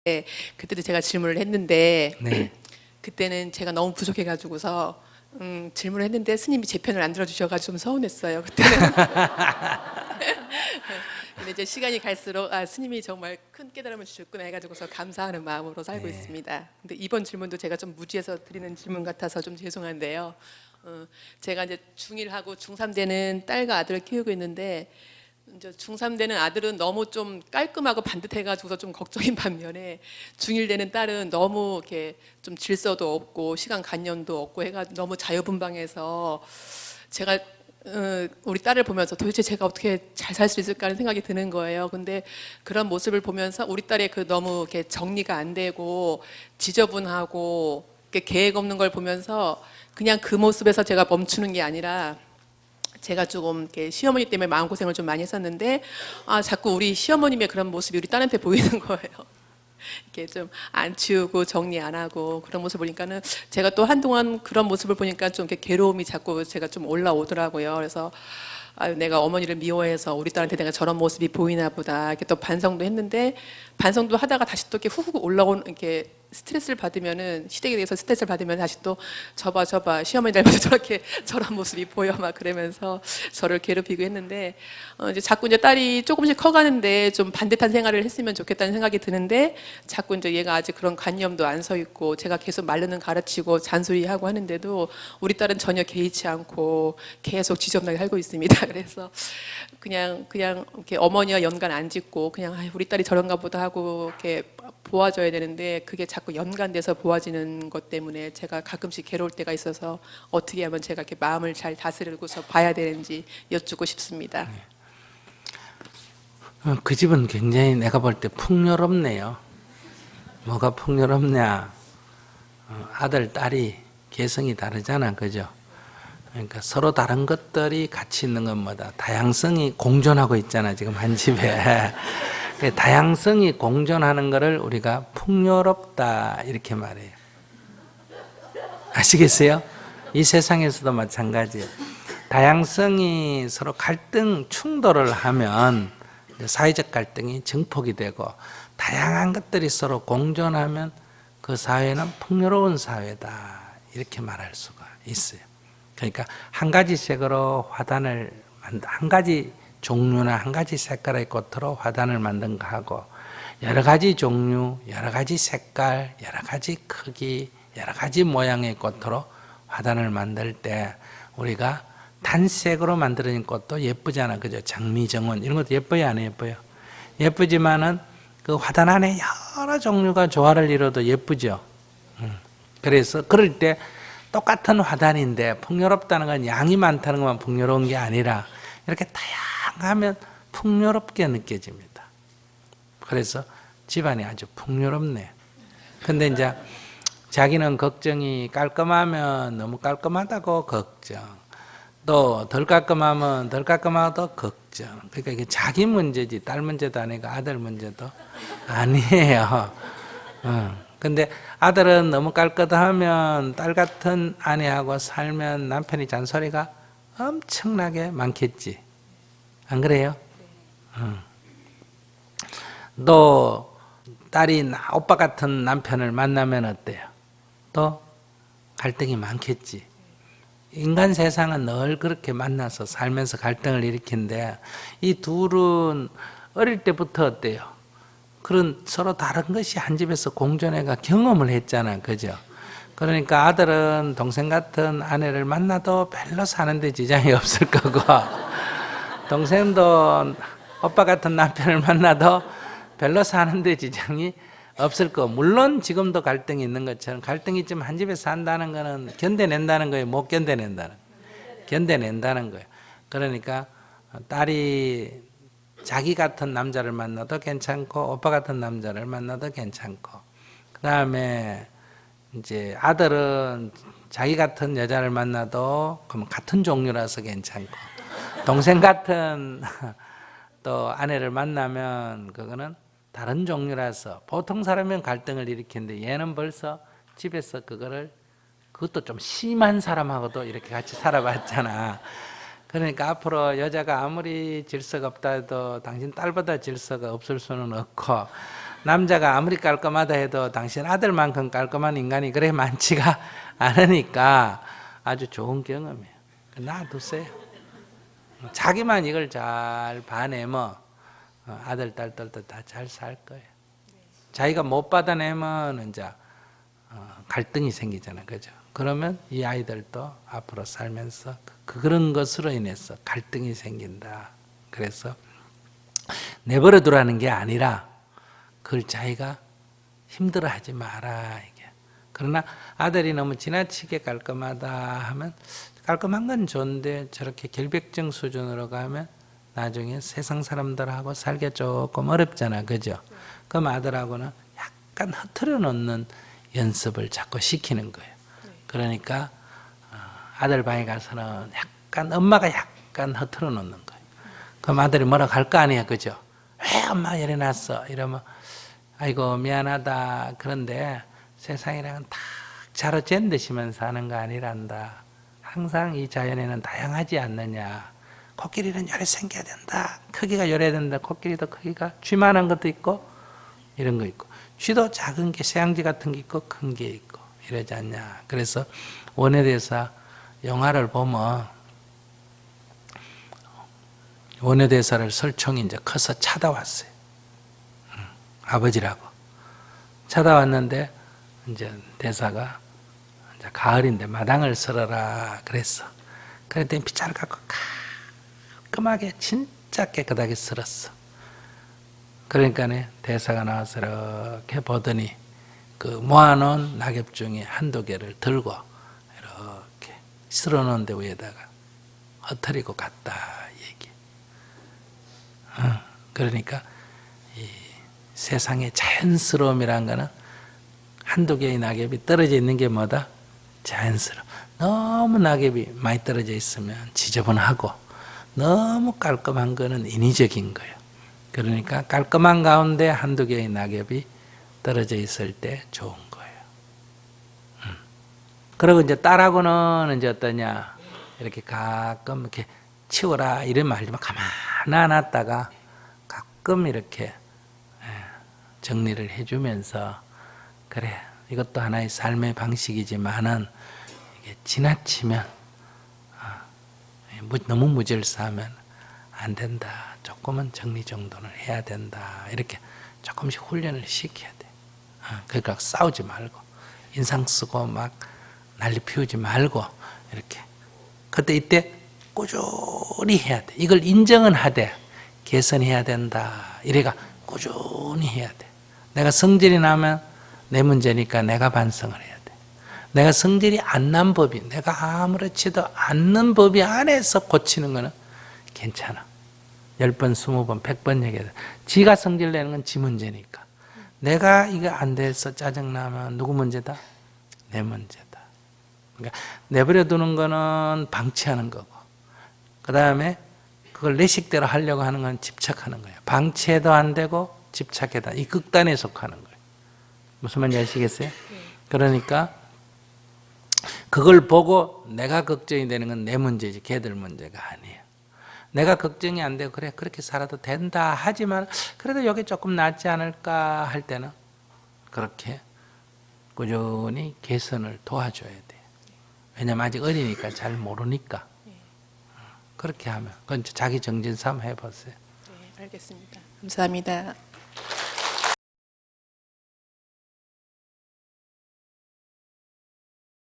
그때도 제가 질문을 했는데 네. 그때는 제가 너무 부족해가지고서 질문을 했는데 스님이 제 편을 안 들어주셔가지고 좀 서운했어요. 그때는. 근데 이제 시간이 갈수록 스님이 정말 큰 깨달음을 주셨구나 해가지고서 감사하는 마음으로 살고 네. 있습니다. 근데 이번 질문도 제가 좀 무지해서 드리는 질문 같아서 좀 죄송한데요. 제가 이제 중1하고 중3 되는 딸과 아들을 키우고 있는데 이제 중3 되는 아들은 너무 좀 깔끔하고 반듯해가지고서 좀 걱정인 반면에 중1 되는 딸은 너무 이렇게 좀 질서도 없고 시간 관념도 없고 해가 너무 자유분방해서 제가 우리 딸을 보면서 도대체 제가 어떻게 잘 살 수 있을까 하는 생각이 드는 거예요. 근데 그런 모습을 보면서 우리 딸의 그 너무 이렇게 정리가 안 되고 지저분하고 이렇게 계획 없는 걸 보면서 그냥 그 모습에서 제가 멈추는 게 아니라 제가 조금 이렇게 시어머니 때문에 마음고생을 좀 많이 했었는데 자꾸 우리 시어머님의 그런 모습이 우리 딸한테 보이는 거예요. 이렇게 좀 안 치우고 정리 안 하고 그런 모습 보니까는 제가 또 한동안 그런 모습을 보니까 좀 이렇게 괴로움이 자꾸 제가 좀 올라오더라고요. 그래서 내가 어머니를 미워해서 우리 딸한테 내가 저런 모습이 보이나 보다 이렇게 또 반성도 했는데 반성도 하다가 다시 또 이렇게 후후 올라온 이렇게 스트레스를 받으면은 시댁에 대해서 스트레스를 받으면 다시 또 저봐 시어머니 닮아서 저렇게 저런 모습이 보여 막 그러면서 저를 괴롭히고 했는데 이제 자꾸 이제 딸이 조금씩 커가는데 좀 반듯한 생활을 했으면 좋겠다는 생각이 드는데 자꾸 이제 얘가 아직 그런 관념도 안 서 있고 제가 계속 말르는 가르치고 잔소리하고 하는데도 우리 딸은 전혀 개의치 않고 계속 지저분하게 살고 있습니다. 그래서 그냥 이렇게 어머니와 연관 안 짓고 그냥 우리 딸이 저런가 보다 하고 이렇게 보아줘야 되는데 그게 자꾸 연관돼서 보아지는 것 때문에 제가 가끔씩 괴로울 때가 있어서 어떻게 하면 제가 이렇게 마음을 잘 다스리고서 봐야 되는지 여쭙고 싶습니다. 그 집은 굉장히 내가 볼 때 풍요롭네요. 뭐가 풍요롭냐? 아들, 딸이 개성이 다르잖아, 그죠? 그러니까 서로 다른 것들이 같이 있는 것보다 다양성이 공존하고 있잖아, 지금 한 집에. 다양성이 공존하는 것을 우리가 풍요롭다 이렇게 말해요. 아시겠어요? 이 세상에서도 마찬가지예요. 다양성이 서로 갈등, 충돌을 하면 사회적 갈등이 증폭이 되고 다양한 것들이 서로 공존하면 그 사회는 풍요로운 사회다 이렇게 말할 수가 있어요. 그러니까 한 가지 색으로 화단을 한 가지 종류나 한 가지 색깔의 꽃으로 화단을 만든 거하고 여러 가지 종류, 여러 가지 색깔, 여러 가지 크기, 여러 가지 모양의 꽃으로 화단을 만들 때 우리가 단색으로 만들어진 꽃도 예쁘잖아, 그죠? 장미정원 이런 것도 예뻐요, 안 예뻐요? 예쁘지만은 그 화단 안에 여러 종류가 조화를 이뤄도 예쁘죠. 그래서 그럴 때 똑같은 화단인데 풍요롭다는 건 양이 많다는 것만 풍요로운 게 아니라 이렇게 다양하면 풍요롭게 느껴집니다. 그래서 집안이 아주 풍요롭네. 근데 이제 자기는 걱정이 깔끔하면 너무 깔끔하다고 걱정, 또 덜 깔끔하면 덜 깔끔하다고 걱정. 그러니까 이게 자기 문제지 딸 문제도 아니고 아들 문제도 아니에요. 근데 아들은 너무 깔끔하면 딸 같은 아내하고 살면 남편이 잔소리가 엄청나게 많겠지. 안 그래요? 또 딸이 오빠 같은 남편을 만나면 어때요? 또 갈등이 많겠지. 인간 세상은 늘 그렇게 만나서 살면서 갈등을 일으키는데 이 둘은 어릴 때부터 어때요? 그런 서로 다른 것이 한 집에서 공존해가 경험을 했잖아, 그죠? 그러니까 아들은 동생 같은 아내를 만나도 별로 사는데 지장이 없을 거고 동생도 오빠 같은 남편을 만나도 별로 사는데 지장이 없을 거. 물론 지금도 갈등이 있는 것처럼 갈등이 있지만 한 집에 산다는 거는 견뎌낸다는 거예요, 못 견뎌낸다는 거예요. 견뎌낸다는 거예요. 그러니까 딸이 자기 같은 남자를 만나도 괜찮고 오빠 같은 남자를 만나도 괜찮고 그 다음에 이제 아들은 자기 같은 여자를 만나도 그러면 같은 종류라서 괜찮고 동생 같은 또 아내를 만나면 그거는 다른 종류라서 보통 사람은 갈등을 일으키는데 얘는 벌써 집에서 그것도 좀 심한 사람하고도 이렇게 같이 살아봤잖아. 그러니까 앞으로 여자가 아무리 질서가 없다 해도 당신 딸보다 질서가 없을 수는 없고 남자가 아무리 깔끔하다 해도 당신 아들만큼 깔끔한 인간이 그래 많지가 않으니까 아주 좋은 경험이에요. 놔두세요. 자기만 이걸 잘 봐내면 아들, 딸들도 다 잘 살 거예요. 자기가 못 받아내면 이제 갈등이 생기잖아요. 그죠? 그러면 이 아이들도 앞으로 살면서 그런 것으로 인해서 갈등이 생긴다. 그래서 내버려 두라는 게 아니라 그걸 자기가 힘들어하지 마라. 이게. 그러나 아들이 너무 지나치게 깔끔하다 하면 깔끔한 건 좋은데 저렇게 결벽증 수준으로 가면 나중에 세상 사람들하고 살기 조금 어렵잖아. 그죠? 그럼 아들하고는 약간 흐트러 놓는 연습을 자꾸 시키는 거예요. 그러니까 아들 방에 가서는 약간 엄마가 약간 흐트러 놓는 거예요. 그럼 아들이 뭐라고 할 거 아니야. 그죠? 왜 엄마 이래 놨어? 이러면 아이고 미안하다. 그런데 세상이랑은 딱 자로잰 듯이만 사는 거 아니란다. 항상 이 자연에는 다양하지 않느냐. 코끼리는 요래 생겨야 된다. 크기가 요래 된다. 코끼리도 크기가 쥐만한 것도 있고 이런 거 있고 쥐도 작은 게 새양쥐 같은 게 있고 큰 게 있고 이러지 않냐. 그래서 원효대사 영화를 보면 원효대사를 설총이 이제 커서 찾아왔어요. 아버지라고 찾아왔는데 이제 대사가 이제 가을인데 마당을 쓸어라 그랬어. 그랬더니 빗자루 갖고 깔끔하게 진짜 깨끗하게 쓸었어. 그러니까 대사가 나와서 이렇게 보더니 그 모아놓은 낙엽 중에 한두 개를 들고 이렇게 쓸어놓은 데 위에다가 흩어리고 갔다 얘기. 그러니까 이 세상의 자연스러움이란 거는 한두 개의 낙엽이 떨어져 있는 게 뭐다? 자연스러워. 너무 낙엽이 많이 떨어져 있으면 지저분하고 너무 깔끔한 거는 인위적인 거예요. 그러니까 깔끔한 가운데 한두 개의 낙엽이 떨어져 있을 때 좋은 거예요. 그리고 이제 딸하고는 이제 어떠냐, 이렇게 가끔 이렇게 치워라 이런 말지만 가만 놨다가 가끔 이렇게 정리를 해주면서 그래 이것도 하나의 삶의 방식이지만은 이게 지나치면 너무 무질서하면 안 된다. 조금은 정리정돈을 해야 된다. 이렇게 조금씩 훈련을 시켜야 돼. 그러니까 싸우지 말고 인상 쓰고 막 난리 피우지 말고 이렇게 그때 이때 꾸준히 해야 돼. 이걸 인정은 하되 개선해야 된다. 이래가 꾸준히 해야 돼. 내가 성질이 나면 내 문제니까 내가 반성을 해야 돼. 내가 성질이 안 난 법이 내가 아무렇지도 않는 법이 안에서 고치는 거는 괜찮아. 10번, 20번, 100번 얘기해야 돼. 지가 성질 내는 건 지 문제니까. 내가 이거 안 돼서 짜증나면 누구 문제다? 내 문제다. 그러니까 내버려 두는 거는 방치하는 거고 그 다음에 그걸 내 식대로 하려고 하는 건 집착하는 거예요. 방치해도 안 되고 집착해도 이 극단에 속하는 거예요. 무슨 말인지 아시겠어요? 그러니까 그걸 보고 내가 걱정이 되는 건 내 문제지 걔들 문제가 아니에요. 내가 걱정이 안 되고 그래 그렇게 살아도 된다 하지만 그래도 여기 조금 낫지 않을까 할 때는 그렇게 꾸준히 개선을 도와줘야 돼요. 왜냐면 아직 어리니까 잘 모르니까. 그렇게 하면 그건 자기 정진 삼아 해보세요. 네, 알겠습니다. 감사합니다.